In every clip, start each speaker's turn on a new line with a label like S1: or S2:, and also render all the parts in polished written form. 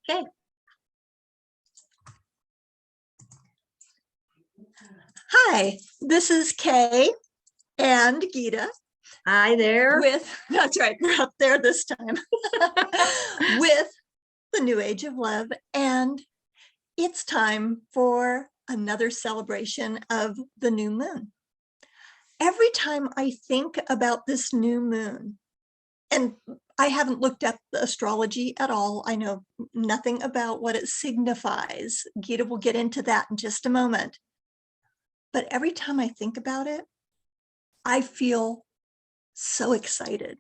S1: Okay.
S2: Hi, this is Kay and Gitte
S1: Hi there.
S2: that's right, we're up there this time, with the New Age of Love. And it's time for another celebration of the new moon. Every time I think about this new moon, and I haven't looked up the astrology at all, I know nothing about what it signifies. Gitte will get into that in just a moment. But every time I think about it, I feel so excited.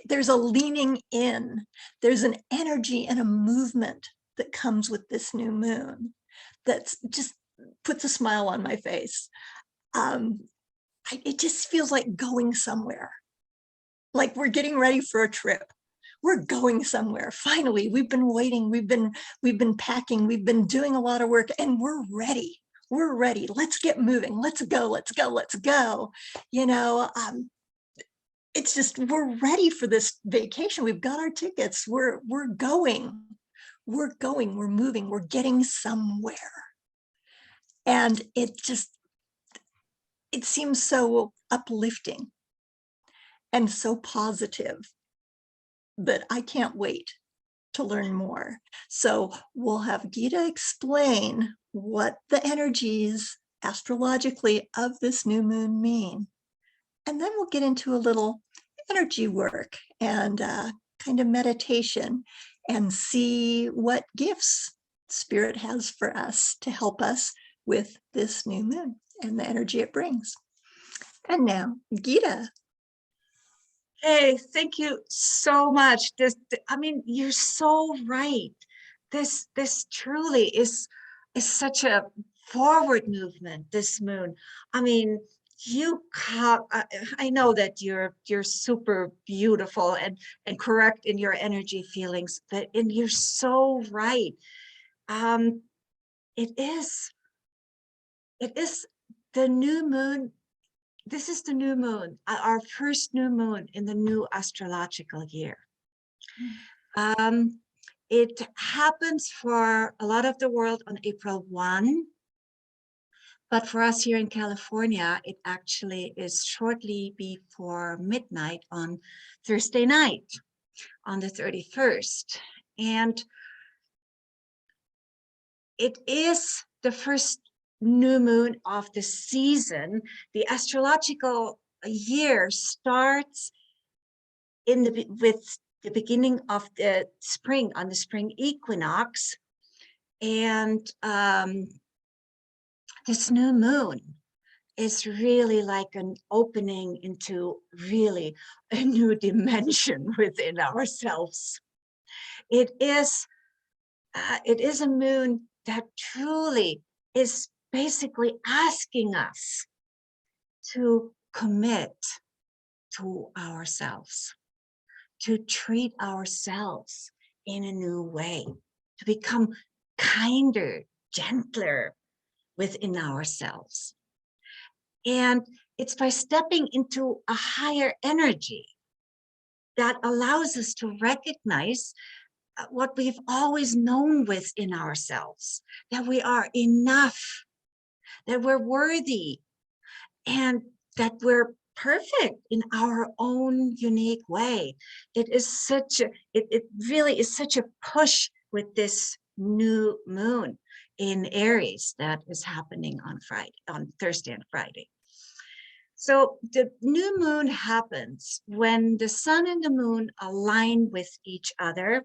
S2: There's a leaning in, there's an energy and a movement that comes with this new moon that's just puts a smile on my face. It just feels like going somewhere, like we're getting ready for a trip. We're going somewhere. Finally, we've been waiting, we've been packing, we've been doing a lot of work, and we're ready. We're ready. Let's get moving. Let's go, let's go, let's go. You know, it's just, we're ready for this vacation. We've got our tickets. We're going, we're moving, we're getting somewhere. And it seems so uplifting and so positive that I can't wait to learn more. So we'll have Gitte explain what the energies astrologically of this new moon mean. And then we'll get into a little energy work and kind of meditation and see what gifts Spirit has for us to help us with this new moon and the energy it brings. And now, Gitte.
S1: Hey, thank you so much. I mean, you're so right. This truly is such a forward movement, this moon. I mean, I know that you're super beautiful and correct in your energy feelings, and you're so right. Um, it is the new moon. This is the new moon, our first new moon in the new astrological year. It happens for a lot of the world on April 1, but for us here in California, it actually is shortly before midnight on Thursday night, on the 31st. And it is the first new moon of the season. The astrological year starts with the beginning of the spring, on the spring equinox. And this new moon is really like an opening into really a new dimension within ourselves. It is a moon that truly is basically asking us to commit to ourselves, to treat ourselves in a new way, to become kinder, gentler within ourselves. And it's by stepping into a higher energy that allows us to recognize what we've always known within ourselves, that we are enough, that we're worthy, and that we're perfect in our own unique way. It really is such a push with this new moon in Aries that is happening on Thursday and Friday. So the new moon happens when the sun and the moon align with each other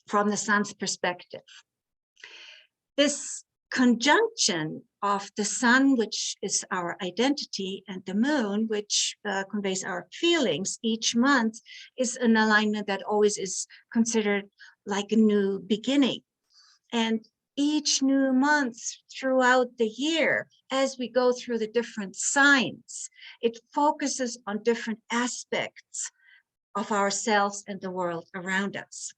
S1: from the sun's perspective. This conjunction of the sun, which is our identity, and the moon, which conveys our feelings each month, is an alignment that always is considered like a new beginning. And each new month throughout the year, as we go through the different signs, it focuses on different aspects of ourselves and the world around us.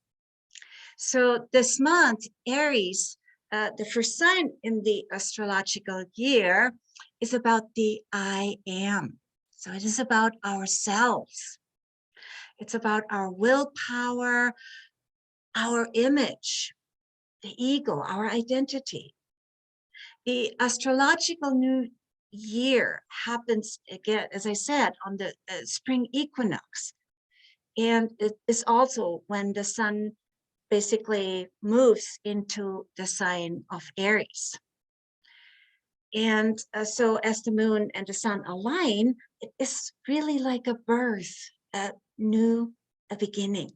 S1: So this month, Aries, the first sign in the astrological year, is about the I am. So it is about ourselves. It's about our willpower, our image, the ego, our identity. The astrological new year happens again, as I said, on the spring equinox. And it is also when the sun basically moves into the sign of Aries. And so as the moon and the sun align, it is really like a birth, a beginning.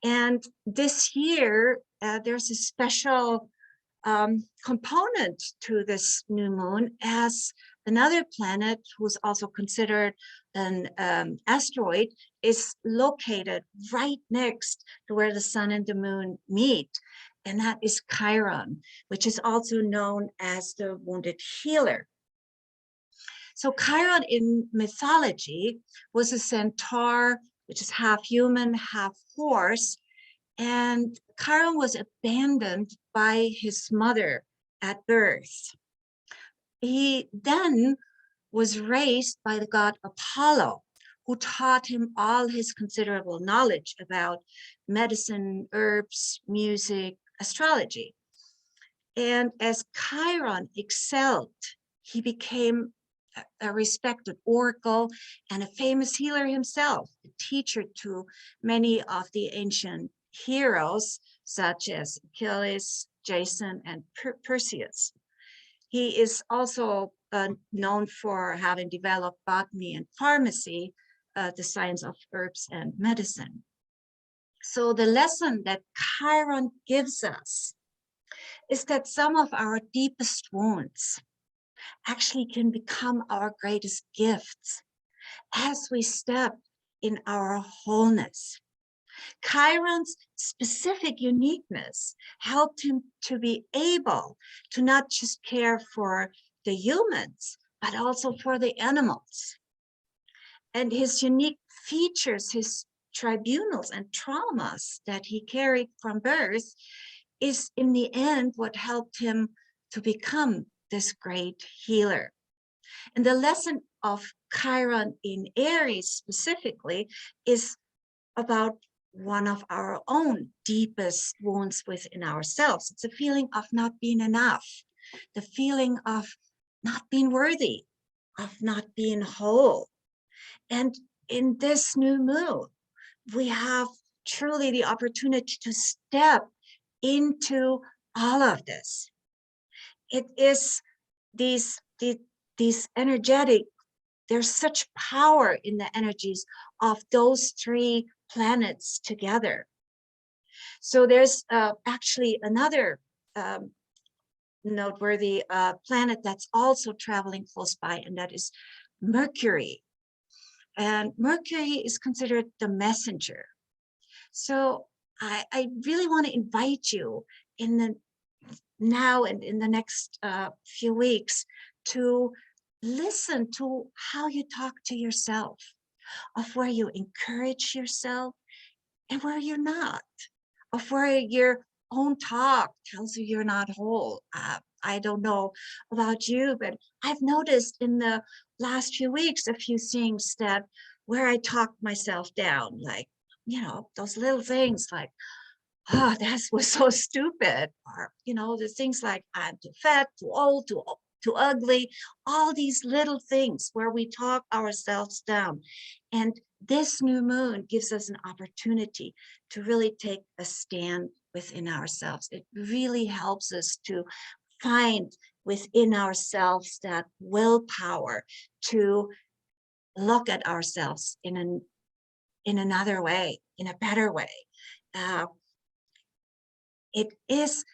S1: And this year, there's a special component to this new moon, as another planet who's also considered an asteroid is located right next to where the sun and the moon meet. And that is Chiron, which is also known as the wounded healer. So Chiron in mythology was a centaur, which is half human, half horse. And Chiron was abandoned by his mother at birth. He then was raised by the god Apollo, who taught him all his considerable knowledge about medicine, herbs, music, astrology. And as Chiron excelled, he became a respected oracle and a famous healer himself, a teacher to many of the ancient heroes, such as Achilles, Jason, and Perseus. He is also known for having developed botany and pharmacy, the science of herbs and medicine. So the lesson that Chiron gives us is that some of our deepest wounds actually can become our greatest gifts as we step in our wholeness. Chiron's specific uniqueness helped him to be able to not just care for the humans, but also for the animals. And his unique features, his tribunals and traumas that he carried from birth, is in the end what helped him to become this great healer. And the lesson of Chiron in Aries specifically is about one of our own deepest wounds within ourselves. It's a feeling of not being enough, the feeling of not being worthy, of not being whole. And in this new moon, we have truly the opportunity to step into all of this. It is these energetic, there's such power in the energies of those three planets together. So there's actually another noteworthy planet that's also traveling close by, and that is Mercury. And Mercury is considered the messenger. So I really want to invite you in the now and in the next few weeks to listen to how you talk to yourself, of where you encourage yourself and where you're not, of where your own talk tells you you're not whole. I don't know about you, but I've noticed in the last few weeks a few things that where I talked myself down, like, you know, those little things like, oh, that was so stupid. Or, you know, the things like I'm too fat, too old, too ugly, all these little things where we talk ourselves down. And this new moon gives us an opportunity to really take a stand within ourselves. It really helps us to find within ourselves that willpower to look at ourselves in another way, in a better way. It is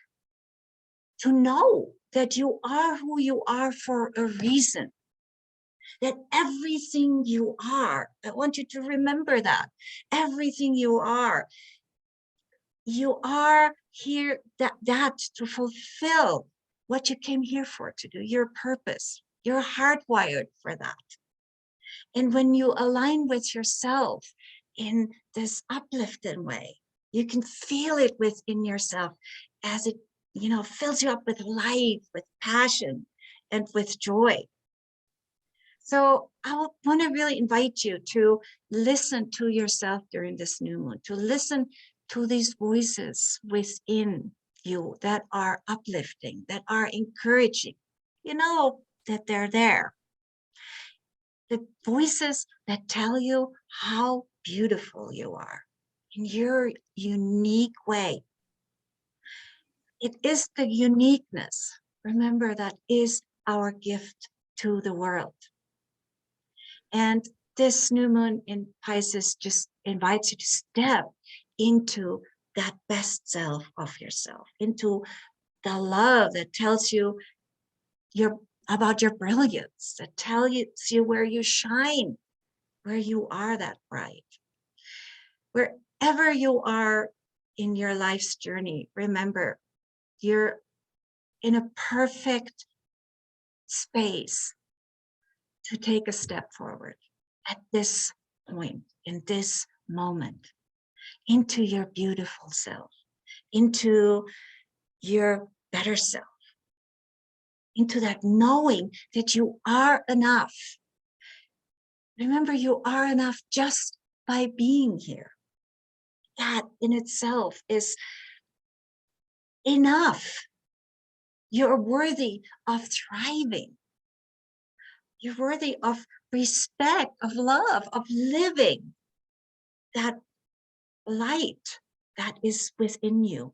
S1: to know that you are who you are for a reason, that everything you are, I want you to remember that, everything you are here that to fulfill what you came here for, to do your purpose. You're hardwired for that. And when you align with yourself in this uplifting way, you can feel it within yourself as it, you know, fills you up with life, with passion, and with joy. So I want to really invite you to listen to yourself during this new moon, to listen to these voices within you that are uplifting, that are encouraging. You know that they're there. The voices that tell you how beautiful you are in your unique way. It is the uniqueness, remember, that is our gift to the world. And this new moon in Pisces just invites you to step into that best self of yourself, into the love that tells you about your brilliance, that tells you where you shine, where you are that bright. Wherever you are in your life's journey, remember, you're in a perfect space to take a step forward at this point, in this moment, into your beautiful self, into your better self, into that knowing that you are enough. Remember, you are enough just by being here. That in itself is enough. You're worthy of thriving. You're worthy of respect, of love, of living that light that is within you.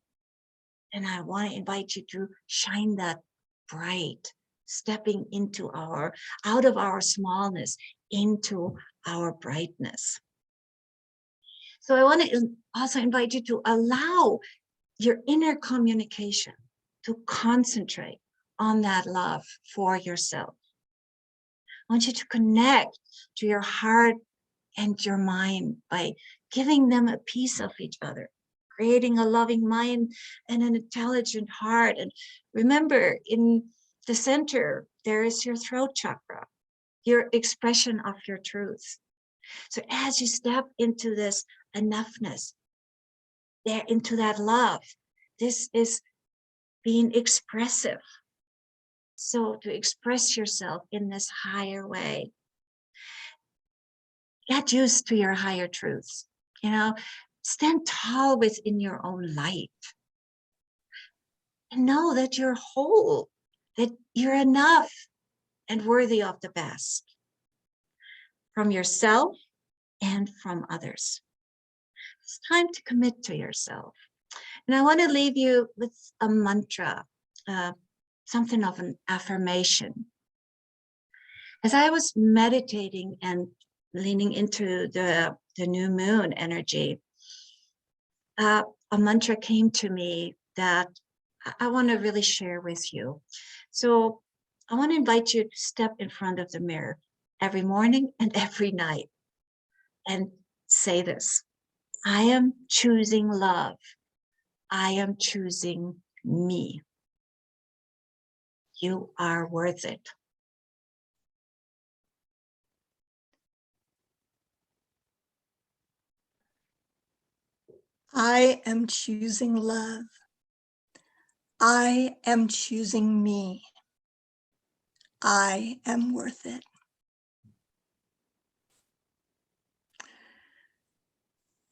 S1: And I want to invite you to shine that bright, stepping into out of our smallness, into our brightness. So I want to also invite you to allow your inner communication to concentrate on that love for yourself. I want you to connect to your heart and your mind by giving them a piece of each other, creating a loving mind and an intelligent heart. And remember, in the center, there is your throat chakra, your expression of your truth. So as you step into this enoughness, there into that love, this is being expressive. So to express yourself in this higher way, get used to your higher truths, stand tall within your own light and know that you're whole, that you're enough and worthy of the best from yourself and from others. It's time to commit to yourself. And I want to leave you with a mantra, something of an affirmation. As I was meditating and leaning into the new moon energy, a mantra came to me that I want to really share with you. So I want to invite you to step in front of the mirror every morning and every night and say this: I am choosing love. I am choosing me. You are worth it.
S2: I am choosing love. I am choosing me. I am worth it.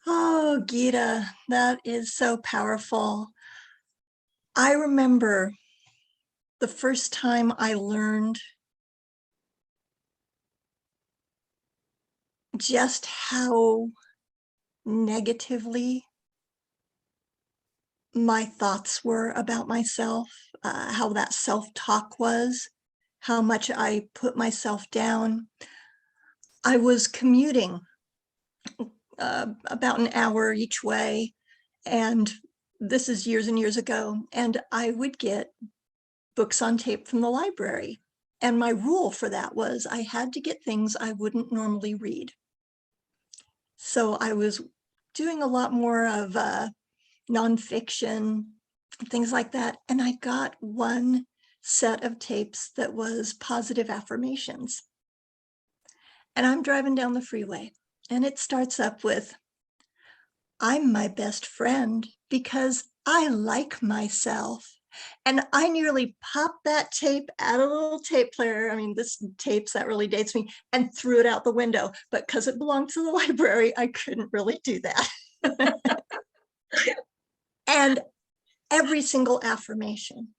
S2: Oh, Gitte, that is so powerful. I remember the first time I learned just how negatively my thoughts were about myself, how that self-talk was, how much I put myself down. I was commuting about an hour each way, and this is years and years ago, and I would get books on tape from the library. And my rule for that was I had to get things I wouldn't normally read. So I was doing a lot more of nonfiction, things like that. And I got one set of tapes that was positive affirmations. And I'm driving down the freeway, and it starts up with, I'm my best friend because I like myself. And I nearly popped that tape out of a little tape player. I mean, this tapes, that really dates me, and threw it out the window. But because it belonged to the library, I couldn't really do that. And every single affirmation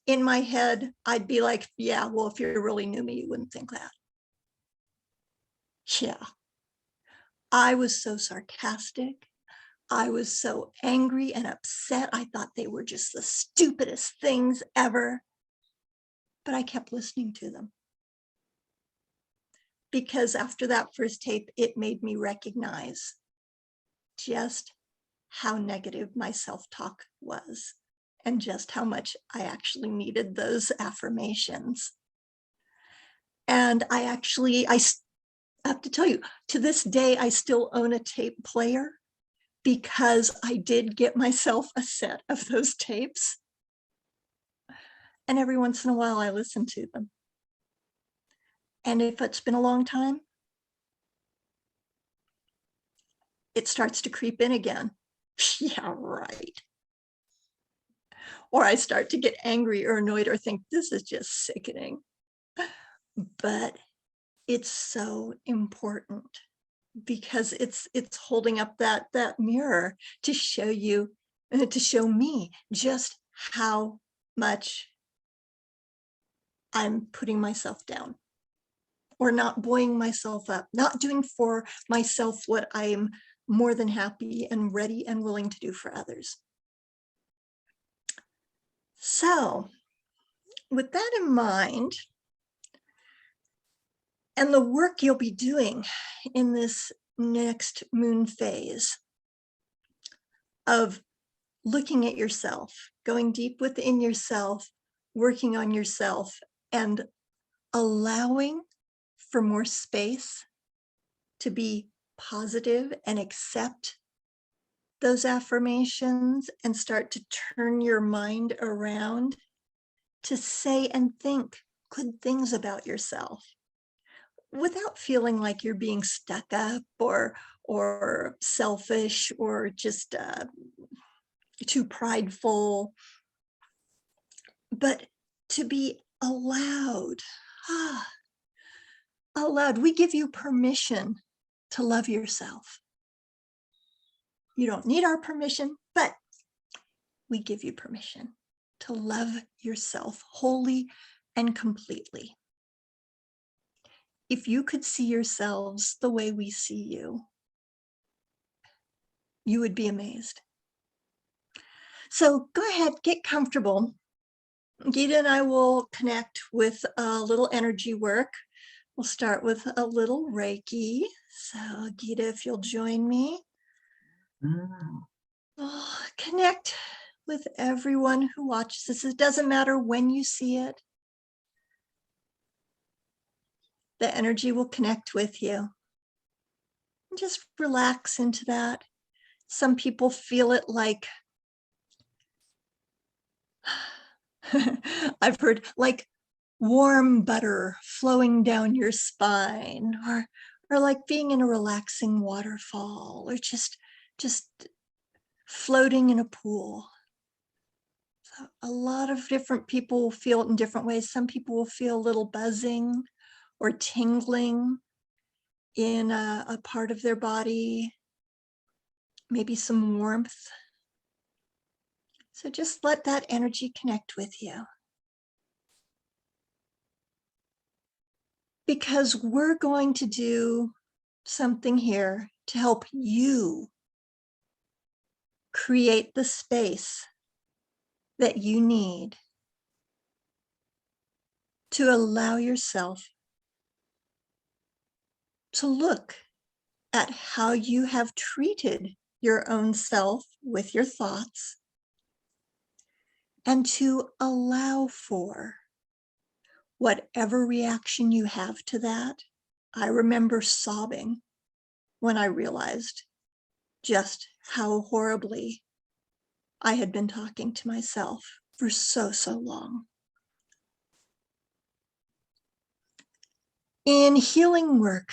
S2: in my head, I'd be like, yeah, well, if you really knew me, you wouldn't think that. Yeah. I was so sarcastic. I was so angry and upset. I thought they were just the stupidest things ever. But I kept listening to them. Because after that first tape, it made me recognize just how negative my self-talk was and just how much I actually needed those affirmations. And I have to tell you, to this day, I still own a tape player because I did get myself a set of those tapes. And every once in a while, I listen to them. And if it's been a long time, it starts to creep in again. Yeah, right. Or I start to get angry or annoyed or think this is just sickening. But it's so important because it's holding up that mirror to show you, to show me just how much I'm putting myself down or not buoying myself up, not doing for myself what I'm more than happy and ready and willing to do for others. So with that in mind, and the work you'll be doing in this next moon phase of looking at yourself, going deep within yourself, working on yourself, and allowing for more space to be positive and accept those affirmations and start to turn your mind around to say and think good things about yourself without feeling like you're being stuck up or selfish or just too prideful, but to be allowed. Allowed. We give you permission to love yourself. You don't need our permission, but we give you permission to love yourself wholly and completely. If you could see yourselves the way we see you, you would be amazed. So go ahead, get comfortable. Gitte and I will connect with a little energy work. We'll start with a little Reiki. So Gitte, if you'll join me. Oh, connect with everyone who watches this. It doesn't matter when you see it. The energy will connect with you. Just relax into that. Some people feel it like, I've heard like warm butter flowing down your spine, or like being in a relaxing waterfall, or just floating in a pool. So a lot of different people will feel it in different ways. Some people will feel a little buzzing or tingling in a part of their body, maybe some warmth. So just let that energy connect with you. Because we're going to do something here to help you create the space that you need to allow yourself to look at how you have treated your own self with your thoughts and to allow for whatever reaction you have to that. I remember sobbing when I realized just how horribly I had been talking to myself for so long. In healing work,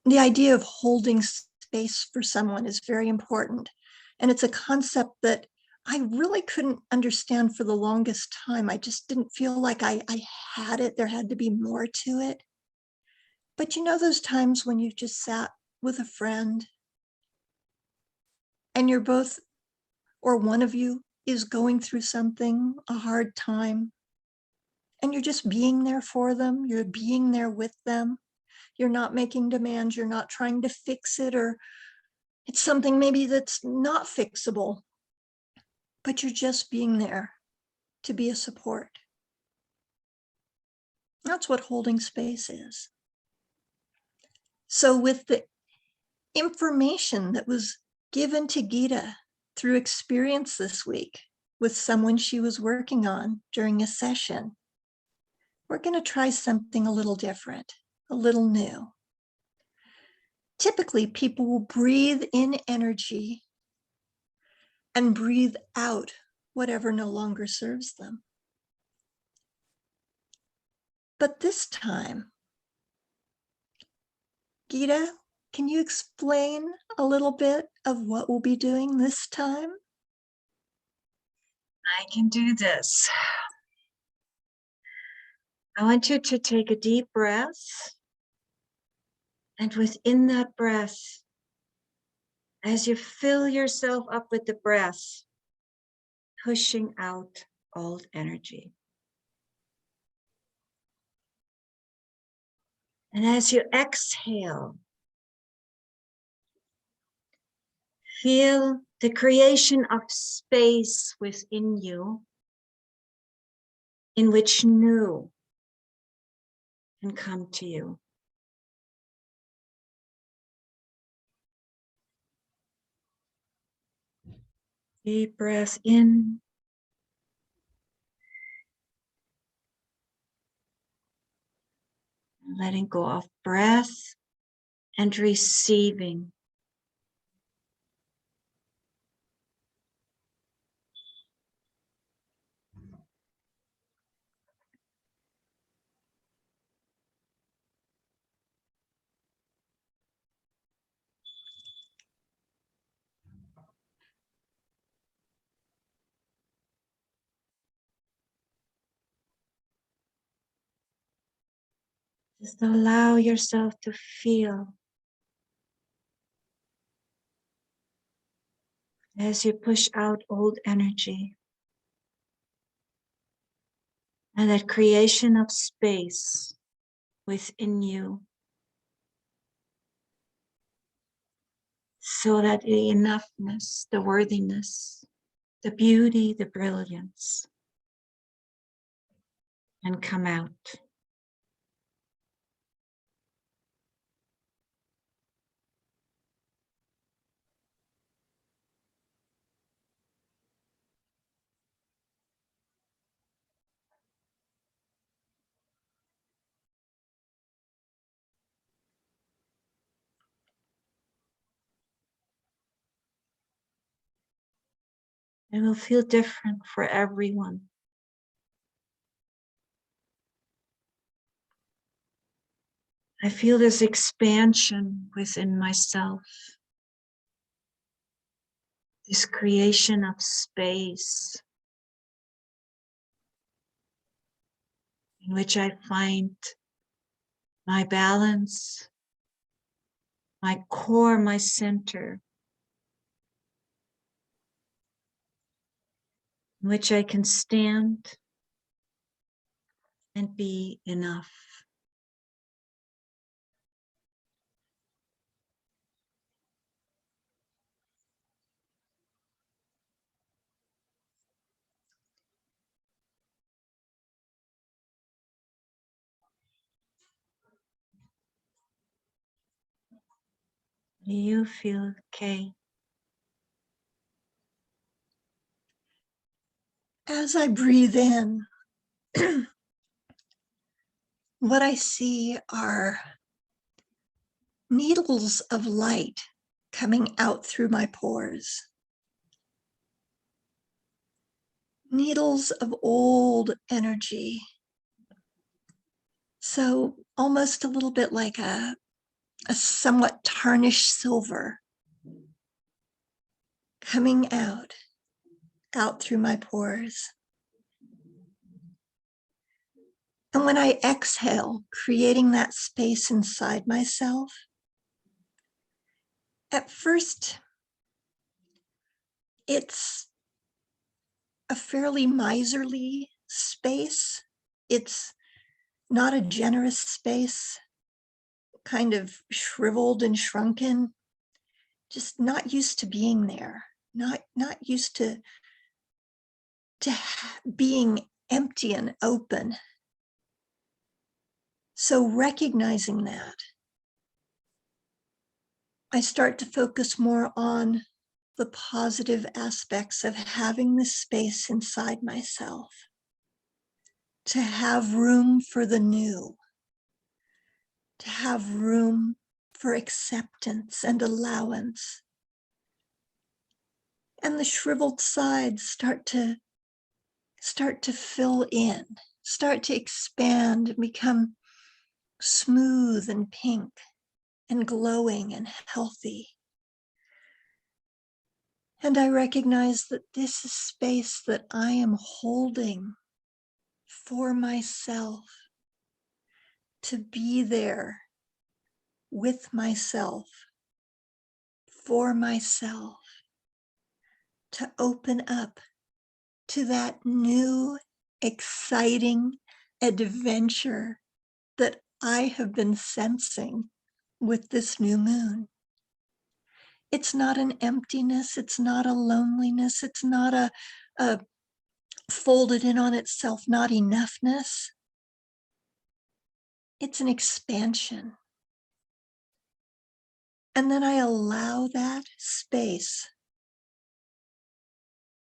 S2: the idea of holding space for someone is very important. And it's a concept that I really couldn't understand for the longest time. I just didn't feel like I had it. There had to be more to it. But you know those times when you just sat with a friend and you're both, or one of you is going through something, a hard time, and you're just being there for them, you're being there with them, you're not making demands, you're not trying to fix it, or it's something maybe that's not fixable, but you're just being there to be a support. That's what holding space is. So with the information that was given to Gitte through experience this week with someone she was working on during a session, we're going to try something a little different, a little new. Typically, people will breathe in energy and breathe out whatever no longer serves them. But this time, Gitte, can you explain a little bit of what we'll be doing this time?
S1: I can do this. I want you to take a deep breath. And within that breath, as you fill yourself up with the breath, pushing out old energy. And as you exhale, feel the creation of space within you in which new can come to you. Deep breath in. Letting go of breath and receiving. Just allow yourself to feel as you push out old energy and that creation of space within you so that the enoughness, the worthiness, the beauty, the brilliance can come out. It will feel different for everyone. I feel this expansion within myself, this creation of space in which I find my balance, my core, my center, in which I can stand and be enough. Do you feel okay?
S2: As I breathe in, what I see are needles of light coming out through my pores. Needles of old energy. So almost a little bit like a somewhat tarnished silver coming out through my pores. And when I exhale, creating that space inside myself, at first, It's a fairly miserly space. It's not a generous space, kind of shriveled and shrunken, just not used to being there, not used to being empty and open. So recognizing that, I start to focus more on the positive aspects of having this space inside myself, to have room for the new, to have room for acceptance and allowance. And the shriveled sides start to fill in, start to expand and become smooth and pink and glowing and healthy. And I recognize that this is space that I am holding for myself, to be there with myself, for myself, to open up to that new, exciting adventure that I have been sensing with this new moon. It's not an emptiness, it's not a loneliness, it's not a folded in on itself, not enoughness. It's an expansion. And then I allow that space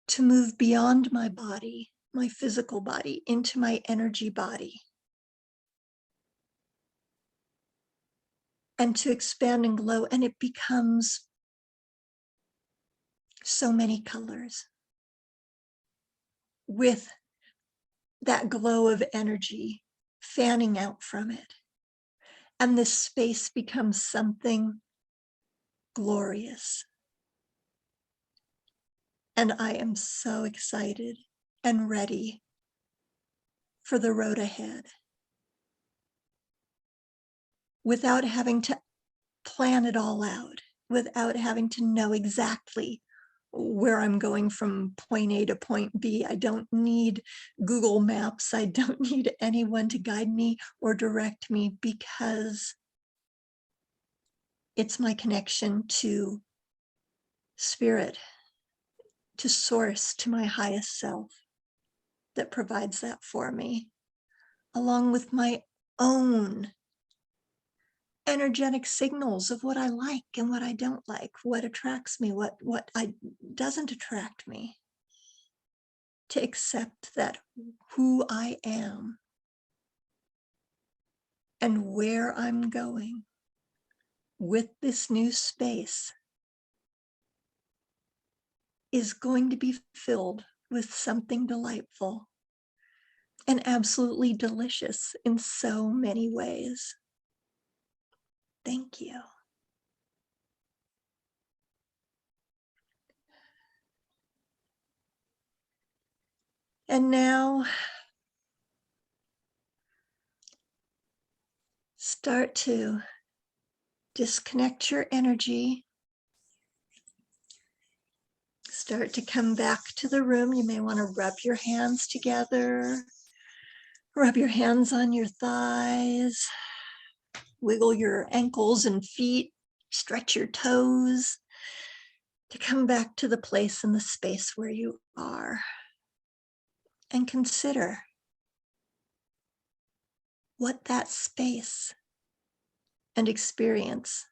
S2: to move beyond my body, my physical body, into my energy body, and to expand and glow, and it becomes so many colors with that glow of energy fanning out from it. And this space becomes something glorious. And I am so excited and ready for the road ahead, without having to plan it all out, without having to know exactly where I'm going from point A to point B. I don't need Google Maps. I don't need anyone to guide me or direct me, because it's my connection to spirit, to source, to my highest self that provides that for me, along with my own energetic signals of what I like and what I don't like, what attracts me, what doesn't attract me. To accept that who I am and where I'm going with this new space is going to be filled with something delightful and absolutely delicious in so many ways. Thank you. And now start to disconnect your energy. Start to come back to the room. You may want to rub your hands together, rub your hands on your thighs, wiggle your ankles and feet, stretch your toes to come back to the place and the space where you are. And consider what that space and experience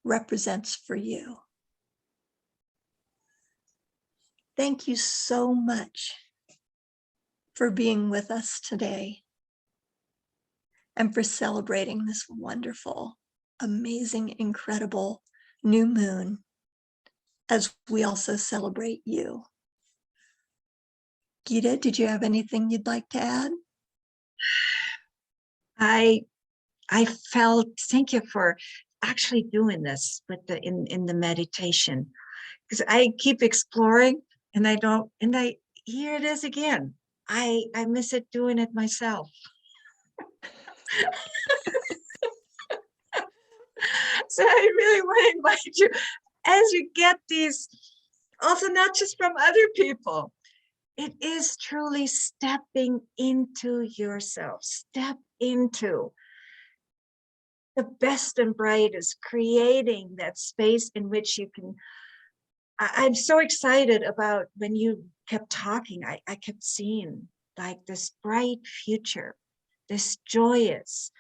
S2: represents for you. Thank you so much for being with us today and for celebrating this wonderful, amazing, incredible new moon as we also celebrate you. Gitte, did you have anything you'd like to add?
S1: I felt, thank you for actually doing this with the in the meditation, because I keep exploring and here it is again. I miss it doing it myself. So I really want to invite you, as you get these Also, not just from other people. It is truly stepping into yourself, step into the best and brightest, creating that space in which you can. I'm so excited about when you kept talking, I kept seeing like this bright future, this joyous,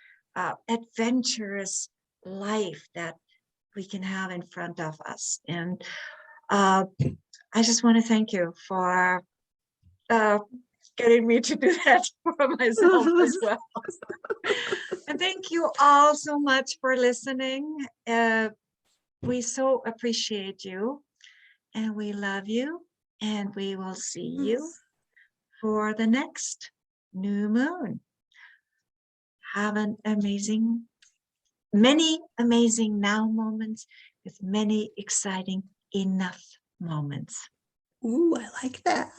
S1: adventurous life that we can have in front of us. And uh, I just want to thank you for uh, getting me to do that for myself as well. And thank you all so much for listening. We so appreciate you and we love you. And we will see you for the next new moon. Have an amazing, many amazing now moments with many exciting enough moments.
S2: Ooh, I like that.